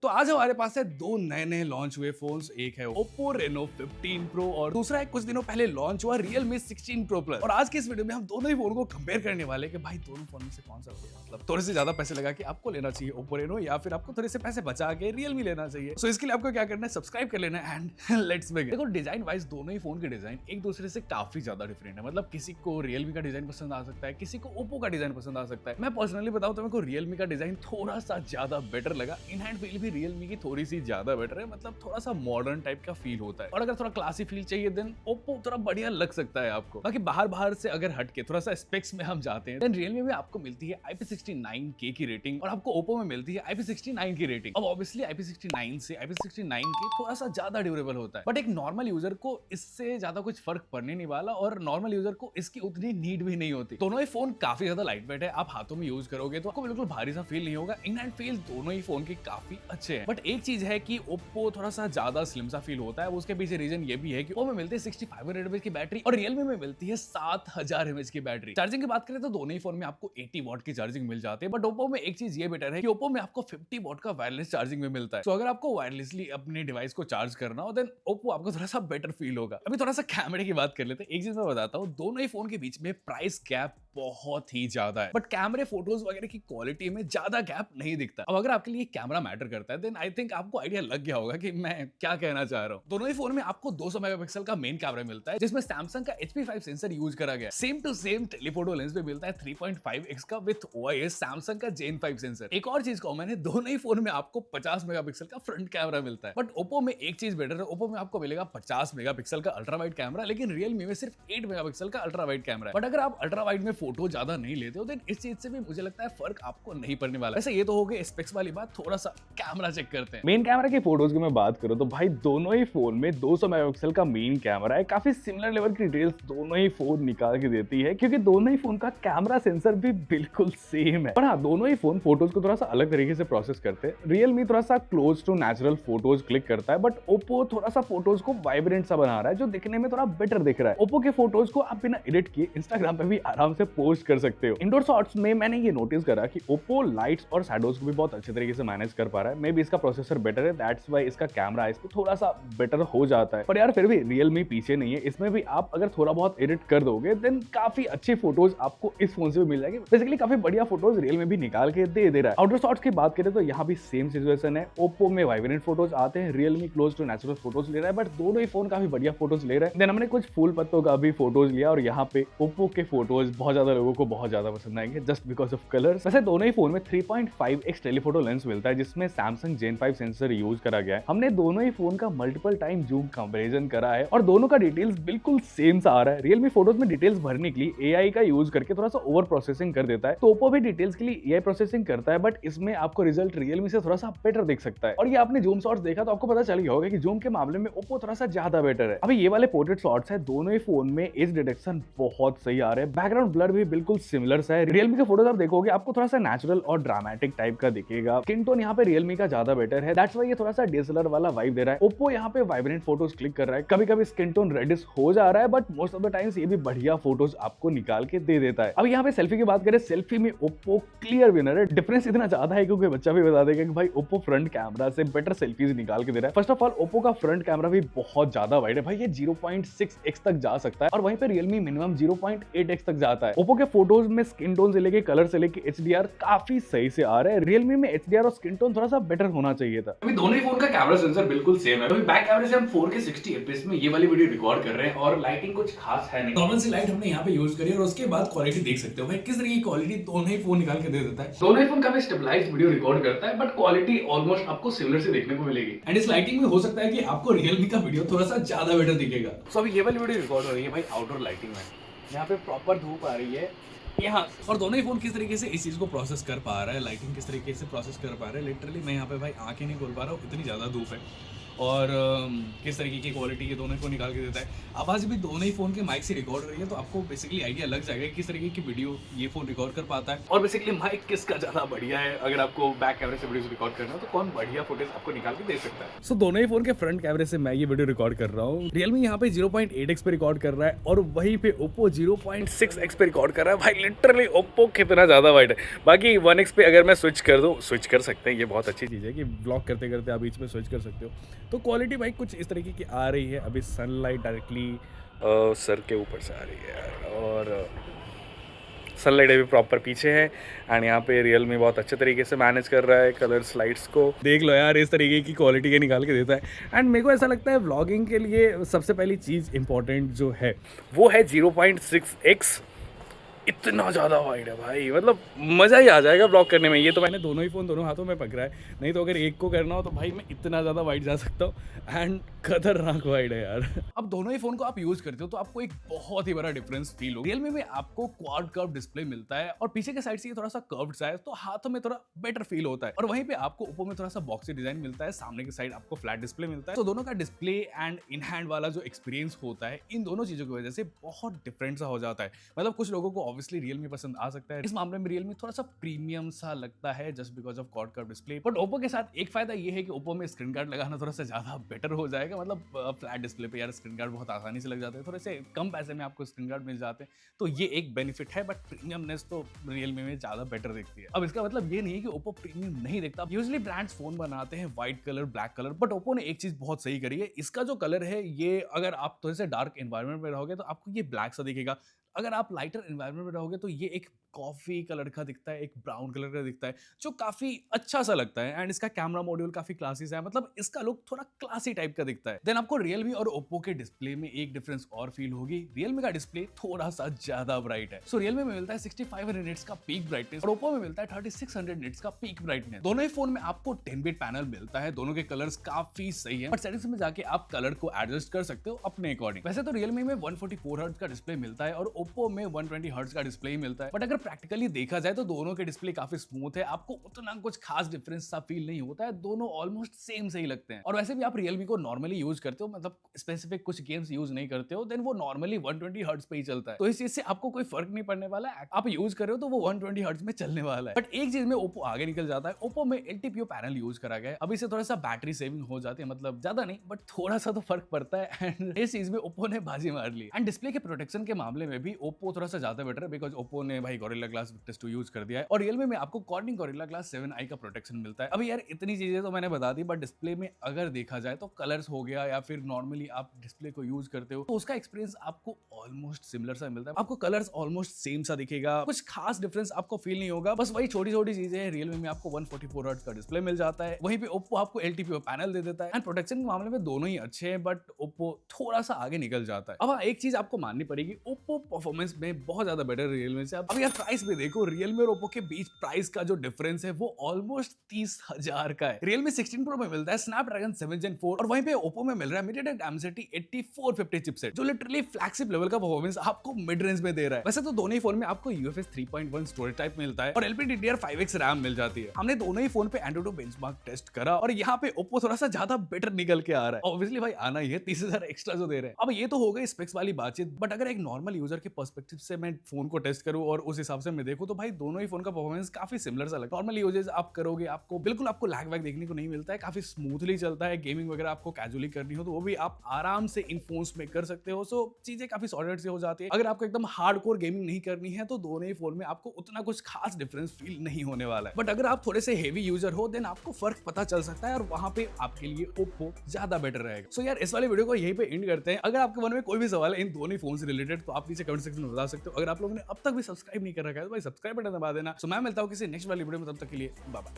तो आज हमारे पास है दो नए लॉन्च हुए फोन्स। एक है Oppo Reno 15 Pro और दूसरा है कुछ दिनों पहले लॉन्च हुआ Realme 16 Pro Plus। और आज के इस वीडियो में हम दोनों ही फोन को कंपेयर करने वाले हैं कि भाई दोनों फोन में से कौन सा बढ़िया, मतलब थोड़े से ज्यादा पैसे लगा के आपको लेना चाहिए Oppo Reno या फिर आपको थोड़े से पैसे बचा के Realme लेना चाहिए। सो इसके लिए आपको क्या करना है, सब्सक्राइब कर लेना है एंड लेट्स बिगिन। देखो डिजाइन वाइज दोनों ही फोन के डिजाइन एक दूसरे से काफी ज्यादा डिफरेंट है। मतलब किसी को Realme का डिजाइन पसंद आ सकता है, किसी को Oppo का डिजाइन पसंद आ सकता है। मैं पर्सनली बताऊं तो मेरे को Realme का डिजाइन थोड़ा सा ज्यादा बेटर लगा। इन हैंड फील भी Realme की थोड़ी सी ज्यादा बेटर है, मतलब थोड़ा सा मॉडर्न टाइप का फील होता है। और अगर थोड़ा क्लासी फील चाहिए देन Oppo थोड़ा बढ़िया लग सकता है आपको। बाकी बाहर से अगर हटके थोड़ा सा स्पेक्स में हम जाते हैं देन Realme में आपको मिलती है IP69K की रेटिंग और आपको Oppo में मिलती है IP69 की रेटिंग। अब ऑब्वियसली IP69 से IP69K थोड़ा सा ज्यादा ड्यूरेबल होता है, बट एक नॉर्मल यूजर को इससे ज्यादा कुछ फर्क पड़ने नहीं वाला और नॉर्मल यूजर को इसकी उतनी नीड भी नहीं होती। दोनों ही फोन काफी ज्यादा लाइट वेट है, आप हाथों में यूज करोगे तो आपको बिल्कुल भारी सा फील नहीं होगा। इन हैंड फील दोनों ही फोन की काफी अच्छे हैं, बट एक चीज है कि Oppo थोड़ा सा ज्यादा स्लिम सा फील होता है। उसके पीछे रीजन ये भी है कि Oppo में मिलती है 6500 mAh की बैटरी और Realme में मिलती है 7000 mAh की बैटरी। चार्जिंग की बात करें तो दोनों ही फोन में आपको 80 वॉट की चार्जिंग मिल जाती है, बट Oppo में एक चीज ये बेटर है कि Oppo में आपको 50 वॉट का वायरलेस चार्जिंग में मिलता है। तो अगर आपको वायरलेसली अपने डिवाइस को चार्ज करना हो देन Oppo आपको थोड़ा सा बेटर फील होगा। अभी थोड़ा सा कैमरे की बात कर लेते हैं। एक चीज मैं बताता हूँ, दोनों ही फोन के बीच में प्राइस गैप बहुत ही ज्यादा है, बट कैमरे फोटोज वगैरह की क्वालिटी में ज्यादा गैप नहीं दिखता। अब अगर आपके लिए कैमरा मैटर करता है देन आई थिंक आपको आइडिया लग गया होगा कि मैं क्या कहना चाह रहा हूँ। दोनों ही फोन में आपको 200 मेगापिक्सल का मेन कैमरा मिलता है जिसमें सैमसंग का HP5 सेंसर यूज करा गया। Same to same telephoto lens पे मिलता है 3.5x का विद OIS सैमसंग का Gen 5 सेंसर। एक और चीज कॉमन है, दोनों ही फोन में आपको 50 मेगापिक्सल का फ्रंट कैमरा मिलता है, बट Oppo में एक चीज बेटर है। Oppo में आपको मिलेगा 50 मेगापिक्सल का अल्ट्रा वाइड कैमरा, लेकिन Realme में सिर्फ 8 मेगापिक्सल का अल्ट्रा वाइड कैमरा है। बट अगर आप अल्ट्रा वाइड में फोटो ज्यादा नहीं लेते हो देन इस चीज से भी मुझे लगता है फर्क आपको नहीं पड़ने वाला। वैसे ये तो हो गए स्पेक्स वाली बात, थोड़ा सा कैमरा चेक करते हैं। मेन कैमरा की फोटोज की मैं बात करूं तो भाई दोनों ही फोन में 200 मेगापिक्सल का मेन कैमरा है। काफी सिमिलर लेवल की डिटेल्स दोनों ही फोन निकाल के देती है क्योंकि दोनों ही फोन का कैमरा सेंसर भी बिल्कुल सेम है। पर हाँ, दोनों ही फोन फोटोज को थोड़ा सा अलग तरीके से प्रोसेस करते हैं। Realme थोड़ा सा close to natural photos click करता है, बट Oppo थोड़ा सा फोटोज को वाइब्रेंट सा बना रहा है जो दिखने में थोड़ा बेटर दिख रहा है। Oppo के फोटोज को आप बिना एडिट किए इंस्टाग्राम पे भी आराम से पोस्ट कर सकते हो। इंडोर शॉट्स में मैंने ये नोटिस करा कि Oppo लाइट्स और शैडोज को भी बहुत अच्छे तरीके से मैनेज कर पा रहा है। मे बी इसका प्रोसेसर बेटर है, दैट्स व्हाई इसका कैमरा इस पे थोड़ा सा बेटर हो जाता है। पर यार फिर भी Realme पीछे नहीं है, इसमें भी आप अगर थोड़ा बहुत एडिट कर दोगे देन काफी अच्छी फोटोज आपको इस फोन से भी मिल जाएगी। बेसिकली काफी बढ़िया फोटोज Realme भी निकाल के दे रहा है। आउटडोर शॉट्स की बात करें तो यहाँ भी सेम सिचुएशन है। Oppo में वाइब्रेंट फोटोज आते हैं, Realme close to natural photos ले रहा है, बट दोनों ही फोन काफी बढ़िया फोटोज ले रहे हैं। देन हमने कुछ फूल पत्तों का भी फोटोज लिया और यहाँ पे Oppo के फोटोज बहुत ज्यादा लोगों को बहुत ज्यादा पसंद आएंगे जस्ट बिकॉज ऑफ कलर्स। वैसे दोनों ही फोन में 3.5x टेलीफोटो लेंस मिलता है जिसमें सैमसंग Gen 5 सेंसर यूज करा गया है। हमने दोनों ही फोन का मल्टीपल टाइम जूम कंपैरिजन करा है और दोनों का डिटेल्स बिल्कुल सेम सा आ रहा है। Realme फोटोज में डिटेल्स भरने के लिए AI का यूज करके थोड़ा सा ओवर प्रोसेसिंग कर देता है, तो Oppo भी डिटेल्स के लिए AI प्रोसेसिंग करता है, बट इसमें आपको रिजल्ट Realme से थोड़ा सा बेटर दिख सकता है। और ये आपने जूम शॉट्स देखा तो आपको पता चल गया होगा कि जूम के मामले में Oppo थोड़ा सा ज्यादा बेटर है। अभी ये वाले पोर्ट्रेट शॉट्स है, दोनों ही फोन में एज डिटेक्शन बहुत सही आ रहा है, बैकग्राउंड ब्लर भी बिल्कुल सिमिलर सा है। Realme के फोटोज आप देखोगे आपको थोड़ा सा नेचुरल और ड्रामेटिक टाइप का दिखेगा। स्किन टोन यहाँ पे Realme का ज्यादा बेटर है, दैट्स व्हाई ये थोड़ा सा DSLR वाला वाइब दे रहा है। Oppo यहाँ पे वाइब्रेंट फोटोज क्लिक कर रहा है, कभी कभी स्किन टोन रेडिश हो जा रहा है, but most of the times ये भी बढ़िया फोटोज आपको निकाल के दे देता है। अब यहाँ पे सेल्फी की बात करें, सेल्फी में Oppo क्लियर विनर है। डिफरेंस इतना ज्यादा है क्योंकि बच्चा भी बता देगा कि भाई Oppo फ्रंट कैमरा से बेटर सेल्फीज निकाल के दे रहा है। फर्स्ट ऑफ ऑल Oppo का फ्रंट कैमरा भी बहुत ज्यादा वाइड है भाई, ये 0.6x तक जा सकता है और वहीं पे Realme मिनिमम 0.8x तक जाता है। Oppo के फोटोज में स्किन टोन से लेके कलर से लेके HDR काफी सही से आ रहा है। Realme में HDR और स्किन टोन थोड़ा सा बेटर होना चाहिए था। अभी दोनों ही फोन का कैमरा सेंसर बिल्कुल सेम है। अभी बैक कैमरे से हम 4K 60 fps में ये वाली वीडियो रिकॉर्ड कर रहे हैं और लाइटिंग कुछ खास है नहीं, नॉर्मल सी लाइट हमने यहाँ पे यूज करी और उसके बाद क्वालिटी देख सकते हो भाई किस तरह की क्वालिटी दोनों ही फोन निकाल के दे देता है। दोनों ही फोन काफी स्टेबलाइज्ड वीडियो रिकॉर्ड करता है, बट क्वालिटी ऑलमोस्ट आपको सिमिलर से देखने को मिलेगी। एंड इस लाइटिंग में हो सकता है कि आपको Realme का वीडियो थोड़ा सा ज्यादा बेटर दिखेगा। सो अभी ये वाली वीडियो रिकॉर्ड हो रही है भाई आउटडोर लाइटिंग में, यहाँ पे प्रॉपर धूप आ रही है यहाँ, और दोनों ही फोन किस तरीके से इस चीज को प्रोसेस कर पा रहा है, लाइटिंग किस तरीके से प्रोसेस कर पा रहा है। लिटरली मैं यहाँ पे भाई आंखें नहीं खोल पा रहा हूँ, इतनी ज्यादा धूप है। और किस तरीके की क्वालिटी ये दोनों को निकाल के देता है। आवाज़ भी दोनों ही फ़ोन के माइक से रिकॉर्ड हो रही है, तो आपको बेसिकली आइडिया लग जाएगा कि किस तरीके की वीडियो ये फ़ोन रिकॉर्ड कर पाता है और बेसिकली माइक किसका ज़्यादा बढ़िया है। अगर आपको बैक कैमरे से वीडियो रिकॉर्ड करना हो तो कौन बढ़िया फुटेज आपको निकाल के दे सकता है। सो दोनों ही फ़ोन के फ्रंट कैमरे से मैं ये वीडियो रिकॉर्ड कर रहा हूँ। रियलमी यहाँ पे 0.8x पे रिकॉर्ड कर रहा है और वहीं पे ओप्पो 0.6x पे रिकॉर्ड कर रहा है। भाई लिटरली ओप्पो कितना ज़्यादा वाइड है। बाकी 1x पे अगर मैं स्विच कर दूँ, स्विच कर सकते हैं, ये बहुत अच्छी चीज़ है कि ब्लॉग करते करते आप बीच में स्विच कर सकते हो। तो क्वालिटी भाई कुछ इस तरीके की आ रही है। अभी सनलाइट डायरेक्टली सर के ऊपर से आ रही है यार, और सनलाइट अभी प्रॉपर पीछे है एंड यहाँ पे रियलमी बहुत अच्छे तरीके से मैनेज कर रहा है कलर स्लाइड्स को। देख लो यार, इस तरीके की क्वालिटी के निकाल के देता है। एंड मेरे को ऐसा लगता है व्लॉगिंग के लिए सबसे पहली चीज़ इंपॉर्टेंट जो है वो है 0.6x। इतना ज़्यादा वाइड है भाई, मतलब मज़ा ही आ जाएगा ब्लॉग करने में। ये तो मैंने दोनों ही फ़ोन दोनों हाथों में पकड़ा है, नहीं तो अगर एक को करना हो तो भाई मैं इतना ज़्यादा वाइड जा सकता हूँ। एंड खतरनाक वाइड है यार। अब दोनों ही फ़ोन को आप यूज़ करते हो तो आपको एक बहुत ही बड़ा डिफरेंस फील हो। रियलमी में आपको क्वाड कर्व डिस्प्ले मिलता है और पीछे के साइड से ये थोड़ा सा कर्व्ड सा है, तो हाथों में थोड़ा बेटर फील होता है। और वहीं पे आपको ओप्पो में थोड़ा सा बॉक्सी डिजाइन मिलता है, सामने की साइड आपको फ्लैट डिस्प्ले मिलता है। तो दोनों का डिस्प्ले एंड इन हैंड वाला जो एक्सपीरियंस होता है, इन दोनों चीज़ों की वजह से बहुत डिफरेंट सा हो जाता है। मतलब कुछ लोगों को ऑब्वियसली रियलमी पसंद आ सकता है, इस मामले में रियलमी थोड़ा सा प्रीमियम सा लगता है just because of quad curve display. But Oppo के साथ एक फायदा ये है कि ओप्पो में स्क्रीन गार्ड लगाना थोड़ा सा ज्यादा बेटर हो जाएगा। मतलब फ्लैट डिस्प्ले पे यार स्क्रीन गार्ड बहुत आसानी से लग जाते हैं, थोड़े से कम पैसे में आपको स्क्रीन गार्ड मिल जाते हैं, तो ये एक बेनिफिट है। बट प्रीमियमनेस तो रियलमी में ज्यादा बेटर दिखती है। अब इसका मतलब ये नहीं है कि ओप्पो प्रीमियम नहीं दिखता। यूजुअली ब्रांड्स फोन बनाते हैं white colour, black colour, but Oppo ने एक चीज बहुत सही करी है। इसका जो कलर है, ये अगर आप थोड़े से डार्क एनवायरनमेंट में रहोगे तो आपको ये ब्लैक सा दिखेगा। अगर आप लाइटर एनवायरनमेंट में रहोगे तो ये एक कॉफी कलर का दिखता है, एक ब्राउन कलर का दिखता है, जो काफी अच्छा सा लगता है। एंड इसका कैमरा मॉड्यूल काफी क्लासी सा है, मतलब इसका लुक थोड़ा क्लासी टाइप का दिखता है। देन आपको रियलमी और ओप्पो के डिस्प्ले में एक डिफरेंस और फील होगी। रियलमी का डिस्प्ले थोड़ा सा ज्यादा ब्राइट है। सो रियलमी में मिलता है 6500 निट्स का पीक ब्राइटनेस और ओप्पो में मिलता है 3600 निट्स का पीक ब्राइटनेस। दोनों ही फोन में आपको 10-बिट पैनल मिलता है। दोनों के कलर्स काफी सही है, बट सेटिंग्स में जाके आप कलर को एडजस्ट कर सकते हो अपने अकॉर्डिंग। वैसे तो रियलमी में 144 हर्ट्ज का डिस्प्ले मिलता है और ओप्पो में 120 हर्ट्ज का डिस्प्ले ही मिलता है। बट अगर प्रैक्टिकली देखा जाए तो दोनों के डिस्प्ले काफी स्मूथ है, आपको उतना कुछ खास डिफरेंस सा फील नहीं होता है। दोनों ऑलमोस्ट सेम से ही लगते हैं। और वैसे भी आप रियलमी को नॉर्मली यूज करते हो, मतलब स्पेसिफिक कुछ गेम्स यूज नहीं करते हो, देन वो नॉर्मली 120 हर्ट्ज पे ही चलता है, तो इस चीज से आपको कोई फर्क नहीं पड़ने वाला है। आप यूज कर रहे हो तो वो 120 हर्ट्ज में चलने वाला है। बट एक चीज में ओप्पो आगे निकल जाता है, ओप्पो में LTPO पैनल यूज करा गया है। अभी से थोड़ा सा बैटरी सेविंग हो जाती है, मतलब ज्यादा नहीं बट थोड़ा सा तो फर्क पड़ता है। एंड इस चीज में ओप्पो ने बाजी मार ली। एंड डिस्प्ले के प्रोटेक्शन के मामले में भी ओप्पो थोड़ा सा ज्यादा बेटर है, बिकॉज ओप्पो ने भाई गोरिल्ला ग्लास विक्टस 2 यूज कर दिया है और रियलमी में आपको कॉर्निंग गोरिल्ला ग्लास 7i का प्रोटेक्शन मिलता है। अभी यार इतनी चीजें तो मैंने बता दी, बट डिस्प्ले में अगर देखा जाए तो कलर्स हो गया या फिर नॉर्मली आप डिस्प्ले को यूज करते हो तो उसका एक्सपीरियंस आपको ऑलमोस्ट सिमिलर सा मिलता है। आपको कलर्स ऑलमोस्ट सेम सा दिखेगा, कुछ खास डिफरेंस आपको फील नहीं होगा। बस वही छोटी छोटी चीजें हैं। रियलमी में आपको 144 हर्ट्ज का डिस्प्ले मिल जाता है, वहीं पे ओप्पो आपको LTPO पैनल दे देता है। एंड प्रोटेक्शन के मामले में दोनों ही अच्छे हैं, बट ओप्पो थोड़ा सा आगे निकल जाता है। अब हाँ, एक चीज आपको माननी पड़ेगी, ओप्पो परफॉर्मेंस में बहुत ज्यादा बेटर रियलमी से। अब यार प्राइस भी देखो, रियलमी और ओप्पो के बीच प्राइस का जो डिफरेंस है वो ऑलमोस्ट 30,000 का है। रियलमी 16 प्रो में मिलता है स्नैपड्रैगन 7 Gen 4 और वहीं पे ओप्पो में मिल रहा है MediaTek Dimensity 8450 चिपसेट, जो लिटरली फ्लैगशिप लेवल का परफॉर्मेंस आपको मिड रेंज में दे रहा है। वैसे तो दोनों ही फोन में आपको UFS 3.1 स्टोरेज टाइप मिलता है और LPDDR5X रैम मिल जाती है। हमने दोनों ही फोन पे Antutu बेंचमार्क टेस्ट करा और यहाँ पे ओप्पो थोड़ा सा ज्यादा बेटर निकल के आ रहा है। ऑब्वियसली भाई आना ही है, 30,000 एक्स्ट्रा जो दे रहे हैं। अब ये तो हो गई स्पेक्स वाली बातचीत, बट अगर एक नॉर्मल यूजर के पर्सपेक्टिव से मैं फोन को टेस्ट करूं और उस हिसाब से मैं देखूं तो भाई दोनों ही फोन का परफॉर्मेंस काफी सिमिलर सा लगता है। नॉर्मल यूजेस आप करोगे आपको बिल्कुल आपको लैग वैग देखने को नहीं मिलता है, काफी स्मूथली चलता है। गेमिंग वगैरह आपको कैजुअली करनी हो तो वो भी आप आराम से इन फोन्स में कर सकते हो। सो चीजें काफी सॉर्टेड से हो जाती है। अगर आपको एकदम हार्डकोर गेमिंग नहीं करनी है तो दोनों ही फोन में आपको उतना कुछ खास डिफरेंस फील नहीं होने वाला है। बट अगर आप थोड़े से हेवी यूजर हो देन आपको फर्क पता चल सकता है और वहां पे आपके लिए ओप्पो ज्यादा बेटर रहेगा। सो यार इस वाले वीडियो को यहीं पे एंड करते हैं। अगर आपके मन में कोई भी सवाल है इन दोनों ही फोन से रिलेटेड तो आप नीचे कमेंट सेक्शन में बता सकते हो। अगर आप लोगों ने अब तक भी सब्सक्राइब नहीं कर रखा है तो भाई सब्सक्राइब बटन दबा देना। सो मैं मिलता हूँ किसी नेक्स्ट वाली वीडियो में, तब तक के लिए बाय बाय।